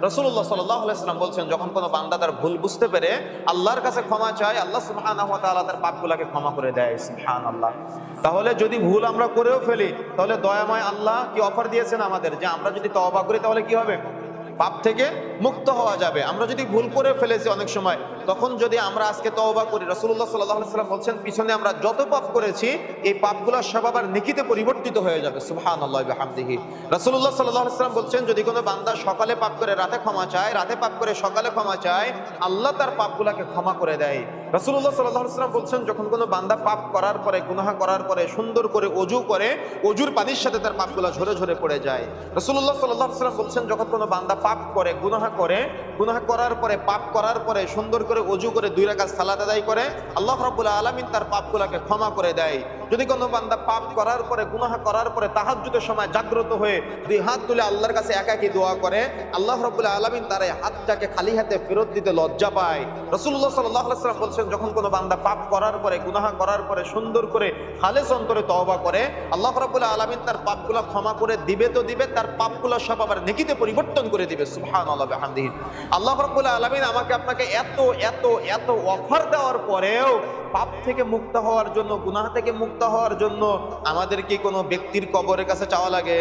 রাসূলুল্লাহ সাল্লাল্লাহু আলাইহি ওয়াসাল্লাম বলছেন, যখন কোনো বান্দা তার ভুল বুঝতে পেরে আল্লাহর কাছে ক্ষমা চায়, আল্লাহ সুবহানাহু ওয়া তাআলা তার পাপগুলোকে ক্ষমা করে দেয়। সুবহানাল্লাহ। তাহলে যদি ভুল আমরা করেও ফেলি, তাহলে দয়াময় আল্লাহ কি অফার দিয়েছেন আমাদের, যে আমরা যদি তওবা করি তাহলে কি হবে? পাপ থেকে মুক্ত হওয়া যাবে। আমরা যদি ভুল করে ফেলেছি অনেক সময়, তখন যদি আমরা আজকে তওবা করি, রাসূলুল্লাহ সাল্লাল্লাহু আলাইহি ওয়াসাল্লাম বলছেন, পিছনে আমরা যত পাপ করেছি এই পাপগুলো সব আবার নেকিতে পরিবর্তিত হয়ে যাবে। সুবহানাল্লাহি ওয়া বিহামদিহি। রাসূলুল্লাহ সাল্লাল্লাহু আলাইহি ওয়াসাল্লাম বলছেন, যদি কোনো বান্দা সকালে পাপ করে রাতে ক্ষমা চায়, রাতে পাপ করে সকালে ক্ষমা চায়, আল্লাহ তার পাপগুলোকে ক্ষমা করে দেয়। রাসূলুল্লাহ সাল্লাল্লাহু আলাইহি ওয়াসাল্লাম বলছেন, যখন কোনো বান্দা পাপ করার পরে, গুনাহ করার পরে সুন্দর করে ওযু করে, ওযুর পানির সাথে তার পাপগুলো ঝরে ঝরে পড়ে যায়। রাসূলুল্লাহ সাল্লাল্লাহু আলাইহি ওয়াসাল্লাম বলছেন, যখন কোনো বান্দা পাপ করে, গুনাহ করার পরে, পাপ করার পরে সুন্দর করে ওযু করে 2 রাকাত সালাত আদায় করে, আল্লাহ রাব্বুল আলামিন তার পাপগুলোকে ক্ষমা করে দেয়। যদি কোনো বান্দা পাপ করার পরে, গুনাহ করার পরে তাহাজ্জুদের সময় জাগ্রত হয়ে 2 হাত তুলে আল্লাহর কাছে একাকী দোয়া করে, আল্লাহ রাব্বুল আলামিন তার এই হাতটাকে খালি হাতে ফেরত দিতে লজ্জা পায়। রাসূলুল্লাহ সাল্লাল্লাহু আলাইহি ওয়াসাল্লাম বলছেন, যখন কোনো বান্দা পাপ করার পরে, গুনাহ করার পরে সুন্দর করে খালেস অন্তরে তওবা করে, আল্লাহ রাব্বুল আলামিন তার পাপগুলো ক্ষমা করে দিবে তো দিবে, তার পাপগুলো সব আবার নেকিতে পরিবর্তন করে দিবে। সুবহানাল্লাহ ওয়া বিহামদিহি। আল্লাহ রাব্বুল আলামিন আমাকে আপনাকে এত এত এত অফার দেওয়ার পরেও পাপ থেকে মুক্ত হওয়ার জন্য, গুনাহ থেকে মুক্ত হওয়ার জন্য আমাদের কি কোনো ব্যক্তির কবরের কাছে চাওয়া লাগে?